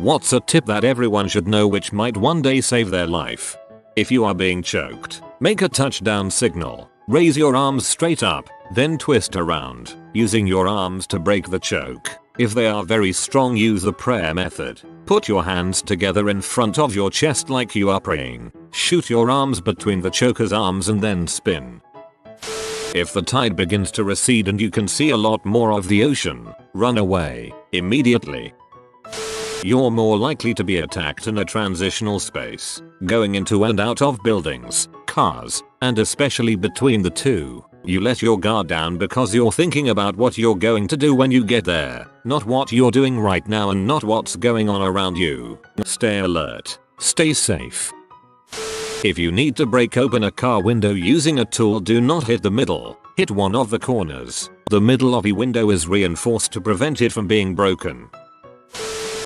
What's a tip that everyone should know which might one day save their life? If you are being choked, make a touchdown signal. Raise your arms straight up, then twist around, using your arms to break the choke. If they are very strong, use the prayer method. Put your hands together in front of your chest like you are praying. Shoot your arms between the choker's arms and then spin. If the tide begins to recede and you can see a lot more of the ocean, run away immediately. You're more likely to be attacked in a transitional space, going into and out of buildings, cars, and especially between the two. You let your guard down because you're thinking about what you're going to do when you get there, not what you're doing right now and not what's going on around you. Stay alert. Stay safe. If you need to break open a car window using a tool, do not hit the middle. Hit one of the corners. The middle of a window is reinforced to prevent it from being broken.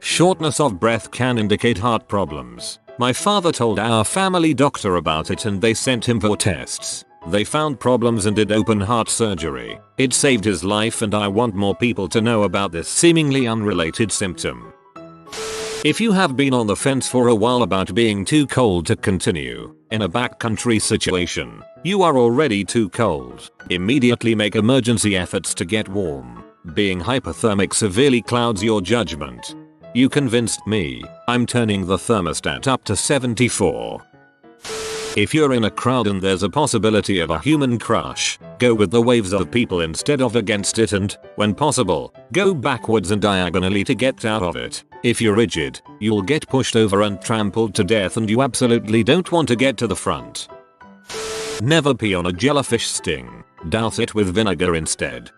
Shortness of breath can indicate heart problems. My father told our family doctor about it and they sent him for tests. They found problems and did open heart surgery. It saved his life, and I want more people to know about this seemingly unrelated symptom. If you have been on the fence for a while about being too cold to continue in a backcountry situation, you are already too cold. Immediately make emergency efforts to get warm. Being hypothermic severely clouds your judgment. You convinced me. I'm turning the thermostat up to 74. If you're in a crowd and there's a possibility of a human crush, go with the waves of people instead of against it, and, when possible, go backwards and diagonally to get out of it. If you're rigid, you'll get pushed over and trampled to death, and you absolutely don't want to get to the front. Never pee on a jellyfish sting. Douse it with vinegar instead.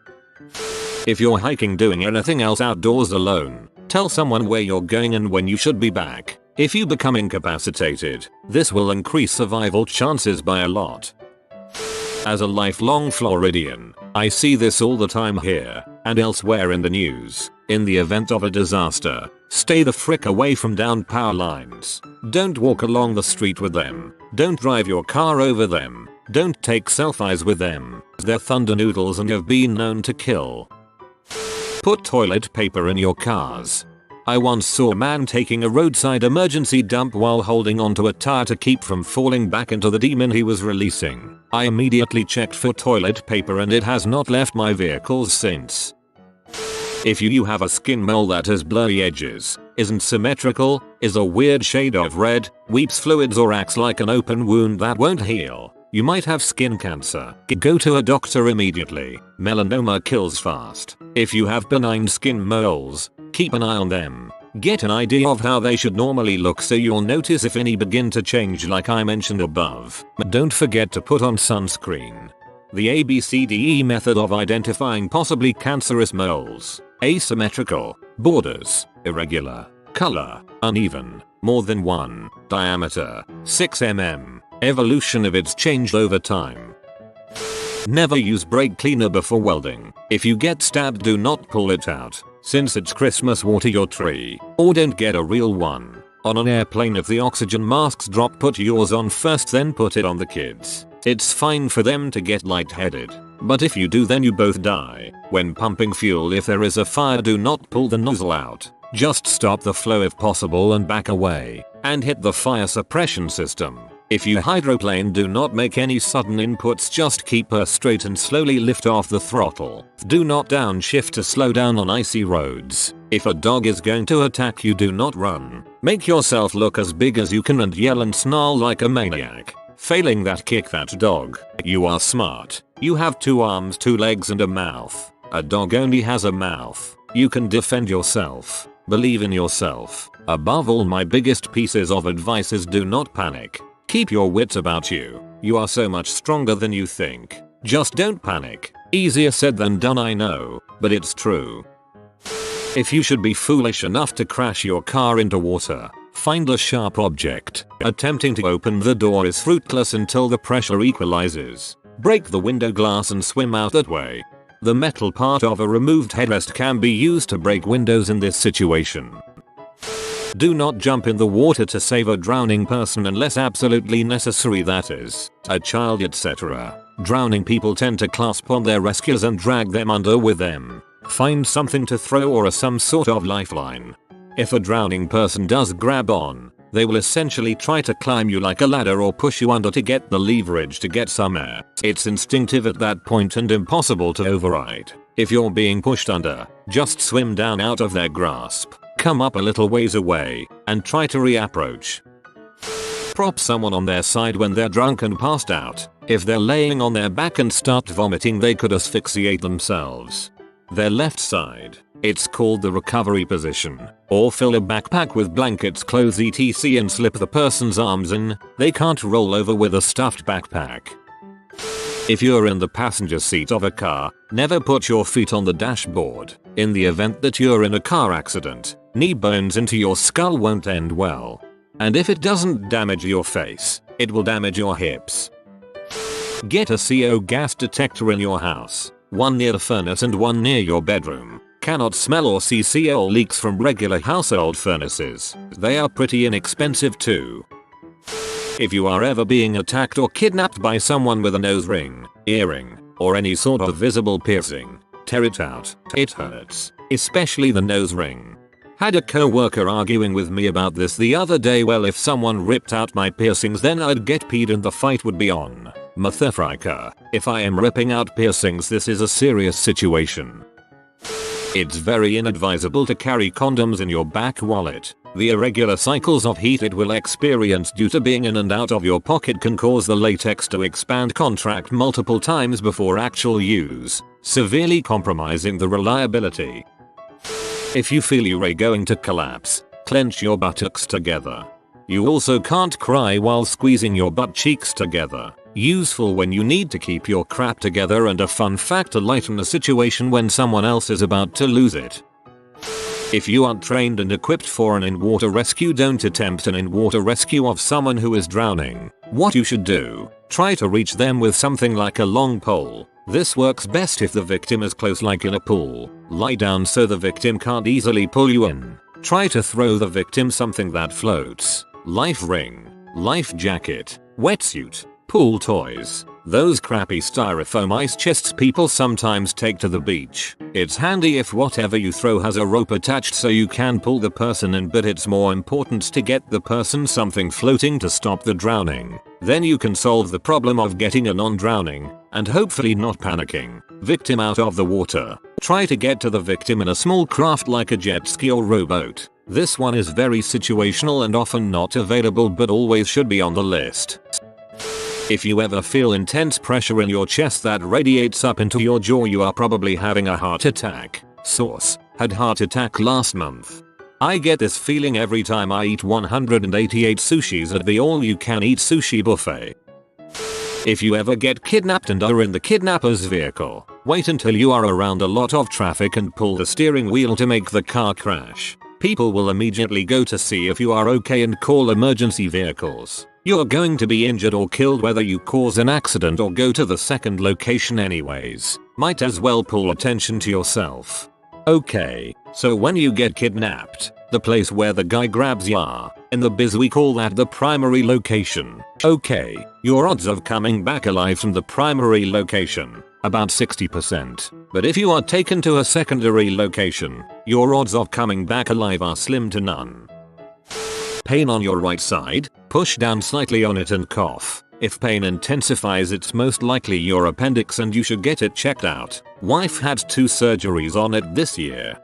If you're hiking, doing anything else outdoors alone, tell someone where you're going and when you should be back. If you become incapacitated, this will increase survival chances by a lot. As a lifelong Floridian, I see this all the time here and elsewhere in the news. In the event of a disaster, stay the frick away from downed power lines. Don't walk along the street with them. Don't drive your car over them. Don't take selfies with them. They're thunder noodles and have been known to kill. Put toilet paper in your cars. I once saw a man taking a roadside emergency dump while holding onto a tire to keep from falling back into the demon he was releasing. I immediately checked for toilet paper and it has not left my vehicles since. If you have a skin mole that has blurry edges, isn't symmetrical, is a weird shade of red, weeps fluids, or acts like an open wound that won't heal, you might have skin cancer. Go to a doctor immediately. Melanoma kills fast. If you have benign skin moles, keep an eye on them. Get an idea of how they should normally look so you'll notice if any begin to change like I mentioned above. Don't forget to put on sunscreen. The ABCDE method of identifying possibly cancerous moles: asymmetrical, borders, irregular, color, uneven, more than 1, diameter, 6 mm, evolution of its changed over time. Never use brake cleaner before welding. If you get stabbed, do not pull it out. Since it's Christmas, water your tree, or don't get a real one. On an airplane, if the oxygen masks drop, put yours on first, then put it on the kids. It's fine for them to get lightheaded, but if you do, then you both die. When pumping fuel, if there is a fire, do not pull the nozzle out. Just stop the flow if possible and back away, and hit the fire suppression system. If you hydroplane, do not make any sudden inputs, just keep her straight and slowly lift off the throttle. Do not downshift to slow down on icy roads. If a dog is going to attack you, do not run. Make yourself look as big as you can and yell and snarl like a maniac. Failing that, kick that dog. You are smart. You have 2 arms, 2 legs and a mouth. A dog only has a mouth. You can defend yourself. Believe in yourself. Above all, my biggest pieces of advice is do not panic. Keep your wits about you. You are so much stronger than you think. Just don't panic. Easier said than done, I know, but it's true. If you should be foolish enough to crash your car into water, find a sharp object. Attempting to open the door is fruitless until the pressure equalizes. Break the window glass and swim out that way. The metal part of a removed headrest can be used to break windows in this situation. Do not jump in the water to save a drowning person unless absolutely necessary, that is, a child, etc. Drowning people tend to clasp on their rescuers and drag them under with them. Find something to throw or some sort of lifeline. If a drowning person does grab on, they will essentially try to climb you like a ladder or push you under to get the leverage to get some air. It's instinctive at that point and impossible to override. If you're being pushed under, just swim down out of their grasp, come up a little ways away, and try to reapproach. Prop someone on their side when they're drunk and passed out. If they're laying on their back and start vomiting, they could asphyxiate themselves. Their left side. It's called the recovery position. Or fill a backpack with blankets, clothes etc. and slip the person's arms in. They can't roll over with a stuffed backpack. If you're in the passenger seat of a car, never put your feet on the dashboard. In the event that you're in a car accident, knee bones into your skull won't end well. And if it doesn't damage your face, it will damage your hips. Get a CO gas detector in your house. One near the furnace and one near your bedroom. Cannot smell or see CO leaks from regular household furnaces. They are pretty inexpensive too. If you are ever being attacked or kidnapped by someone with a nose ring, earring, or any sort of visible piercing, tear it out. It hurts, especially the nose ring. Had a co-worker arguing with me about this the other day. Well, if someone ripped out my piercings, then I'd get peed and the fight would be on. Motherfucker, if I am ripping out piercings, this is a serious situation. It's very inadvisable to carry condoms in your back wallet. The irregular cycles of heat it will experience due to being in and out of your pocket can cause the latex to expand, contract multiple times before actual use, severely compromising the reliability. If you feel you're going to collapse, clench your buttocks together. You also can't cry while squeezing your butt cheeks together. Useful when you need to keep your crap together, and a fun fact to lighten a situation when someone else is about to lose it. If you aren't trained and equipped for an in-water rescue, don't attempt an in-water rescue of someone who is drowning. What you should do, try to reach them with something like a long pole. This works best if the victim is close, like in a pool. Lie down so the victim can't easily pull you in. Try to throw the victim something that floats. Life ring, life jacket, wetsuit, pool toys, those crappy styrofoam ice chests people sometimes take to the beach. It's handy if whatever you throw has a rope attached so you can pull the person in, but it's more important to get the person something floating to stop the drowning. Then you can solve the problem of getting a non-drowning, and hopefully not panicking, victim out of the water. Try to get to the victim in a small craft like a jet ski or rowboat. This one is very situational and often not available, but always should be on the list. If you ever feel intense pressure in your chest that radiates up into your jaw, you are probably having a heart attack. Source: had heart attack last month. I get this feeling every time I eat 188 sushis at the all-you-can-eat sushi buffet. If you ever get kidnapped and are in the kidnapper's vehicle, wait until you are around a lot of traffic and pull the steering wheel to make the car crash. People will immediately go to see if you are okay and call emergency vehicles. You're going to be injured or killed whether you cause an accident or go to the second location anyways. Might as well pull attention to yourself. Okay, so when you get kidnapped, the place where the guy grabs ya, in the biz we call that the primary location. Okay, your odds of coming back alive from the primary location, about 60%. But if you are taken to a secondary location, your odds of coming back alive are slim to none. Pain on your right side, push down slightly on it and cough. If pain intensifies, it's most likely your appendix and you should get it checked out. Wife had 2 surgeries on it this year.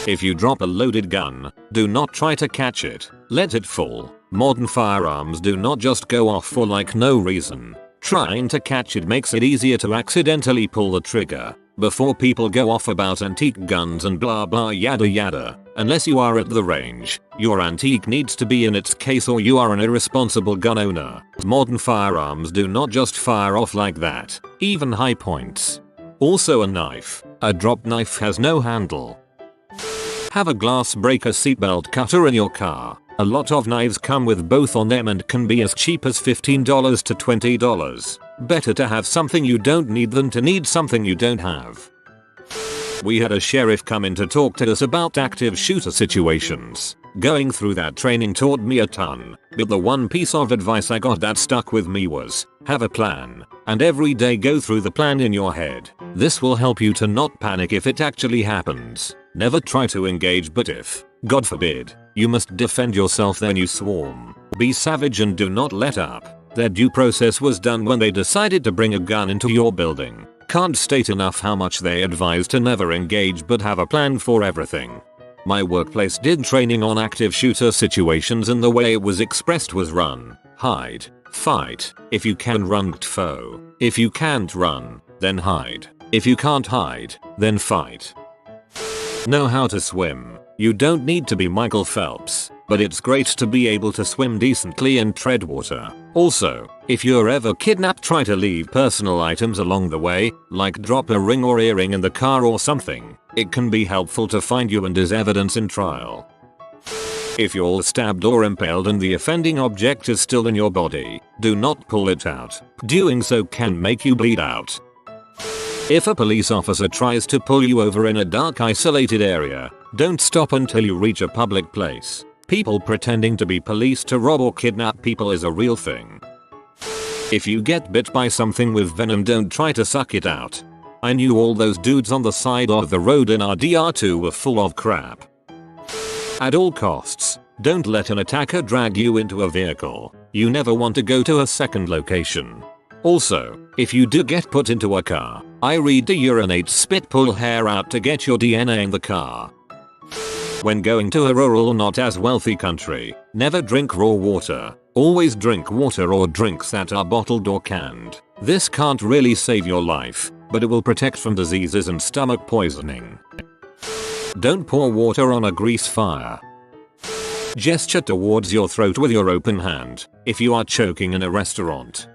If you drop a loaded gun, do not try to catch it. Let it fall. Modern firearms do not just go off for like no reason. Trying to catch it makes it easier to accidentally pull the trigger. Before people go off about antique guns and blah blah yada yada, unless you are at the range, your antique needs to be in its case or you are an irresponsible gun owner. Modern firearms do not just fire off like that, even high points. Also a knife. A drop knife has no handle. Have a glass breaker seatbelt cutter in your car. A lot of knives come with both on them and can be as cheap as $15 to $20. Better to have something you don't need than to need something you don't have. We had a sheriff come in to talk to us about active shooter situations. Going through that training taught me a ton, but the one piece of advice I got that stuck with me was, have a plan, and every day go through the plan in your head. This will help you to not panic if it actually happens. Never try to engage, but if God forbid. You must defend yourself then you swarm. Be savage and do not let up. Their due process was done when they decided to bring a gun into your building. Can't state enough how much they advise to never engage but have a plan for everything. My workplace did training on active shooter situations and the way it was expressed was run, hide, fight. If you can run, foe. If you can't run, then hide. If you can't hide, then fight. Know how to swim. You don't need to be Michael Phelps, but it's great to be able to swim decently and tread water. Also, if you're ever kidnapped, try to leave personal items along the way, like drop a ring or earring in the car or something. It can be helpful to find you and as evidence in trial. If you're stabbed or impaled and the offending object is still in your body, do not pull it out. Doing so can make you bleed out. If a police officer tries to pull you over in a dark isolated area, don't stop until you reach a public place. People pretending to be police to rob or kidnap people is a real thing. If you get bit by something with venom, don't try to suck it out. I knew all those dudes on the side of the road in RDR2 were full of crap. At all costs, don't let an attacker drag you into a vehicle. You never want to go to a second location. Also, if you do get put into a car, I read to urinate, spit, pull hair out to get your DNA in the car. When going to a rural or not as wealthy country, never drink raw water. Always drink water or drinks that are bottled or canned. This can't really save your life, but it will protect from diseases and stomach poisoning. Don't pour water on a grease fire. Gesture towards your throat with your open hand if you are choking in a restaurant.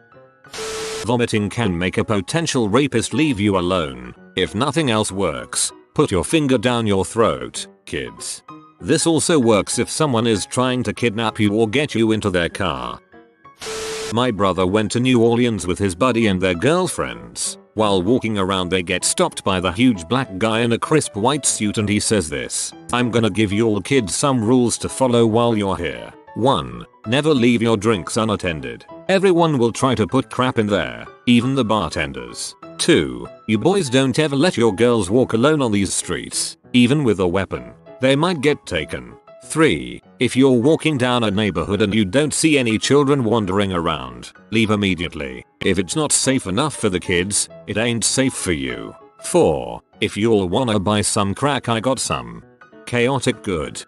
Vomiting can make a potential rapist leave you alone. If nothing else works, put your finger down your throat, kids. This also works if someone is trying to kidnap you or get you into their car. My brother went to New Orleans with his buddy and their girlfriends. While walking around, they get stopped by the huge black guy in a crisp white suit and he says this: "I'm gonna give you all kids some rules to follow while you're here. 1. Never leave your drinks unattended. Everyone will try to put crap in there, even the bartenders. 2. You boys don't ever let your girls walk alone on these streets, even with a weapon. They might get taken. 3. If you're walking down a neighborhood and you don't see any children wandering around, leave immediately. If it's not safe enough for the kids, it ain't safe for you. 4. If you'll wanna buy some crack, I got some. Chaotic good.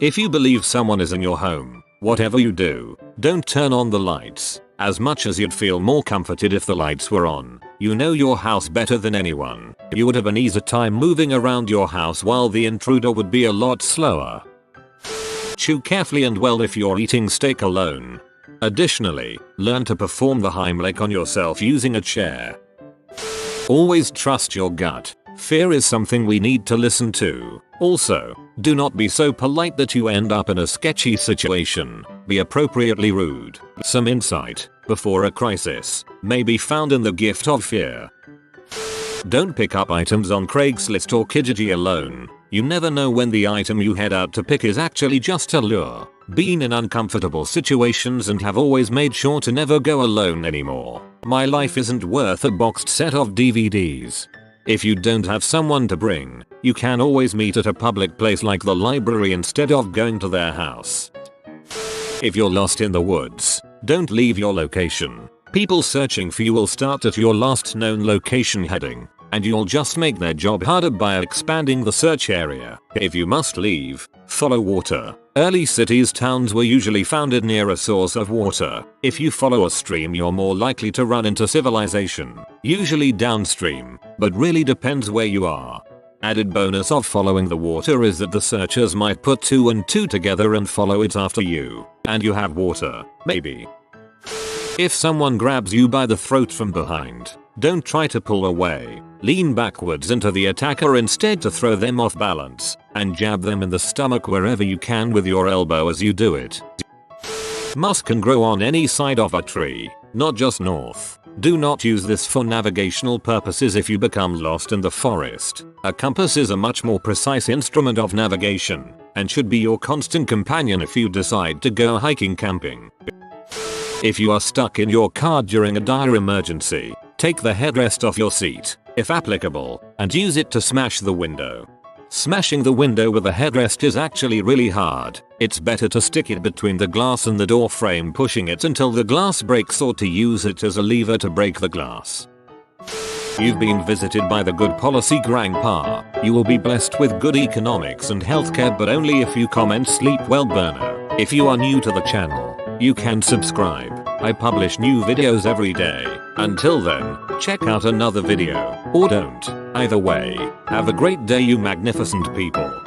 If you believe someone is in your home, whatever you do, don't turn on the lights. As much as you'd feel more comforted if the lights were on, you know your house better than anyone. You would have an easier time moving around your house while the intruder would be a lot slower. Chew carefully and well if you're eating steak alone. Additionally, learn to perform the Heimlich on yourself using a chair. Always trust your gut. Fear is something we need to listen to. Also, do not be so polite that you end up in a sketchy situation. Be appropriately rude. Some insight before a crisis may be found in the gift of fear. Don't pick up items on Craigslist or Kijiji alone. You never know when the item you head out to pick is actually just a lure. Been in uncomfortable situations and have always made sure to never go alone anymore. My life isn't worth a boxed set of DVDs. If you don't have someone to bring, you can always meet at a public place like the library instead of going to their house. If you're lost in the woods, don't leave your location. People searching for you will start at your last known location heading, and you'll just make their job harder by expanding the search area. If you must leave, follow water. Early cities, towns were usually founded near a source of water. If you follow a stream, you're more likely to run into civilization, usually downstream, but really depends where you are. Added bonus of following the water is that the searchers might put 2 and 2 together and follow it after you, and you have water, maybe. If someone grabs you by the throat from behind, don't try to pull away. Lean backwards into the attacker instead to throw them off balance, and jab them in the stomach wherever you can with your elbow as you do it. Moss can grow on any side of a tree, not just north. Do not use this for navigational purposes if you become lost in the forest. A compass is a much more precise instrument of navigation, and should be your constant companion if you decide to go hiking, camping. If you are stuck in your car during a dire emergency, take the headrest off your seat, if applicable, and use it to smash the window. Smashing the window with a headrest is actually really hard. It's better to stick it between the glass and the door frame, pushing it until the glass breaks, or to use it as a lever to break the glass. You've been visited by the good policy grandpa. You will be blessed with good economics and healthcare, but only if you comment sleep well burner. If you are new to the channel, you can subscribe. I publish new videos every day. Until then, check out another video, or don't. Either way, have a great day, you magnificent people.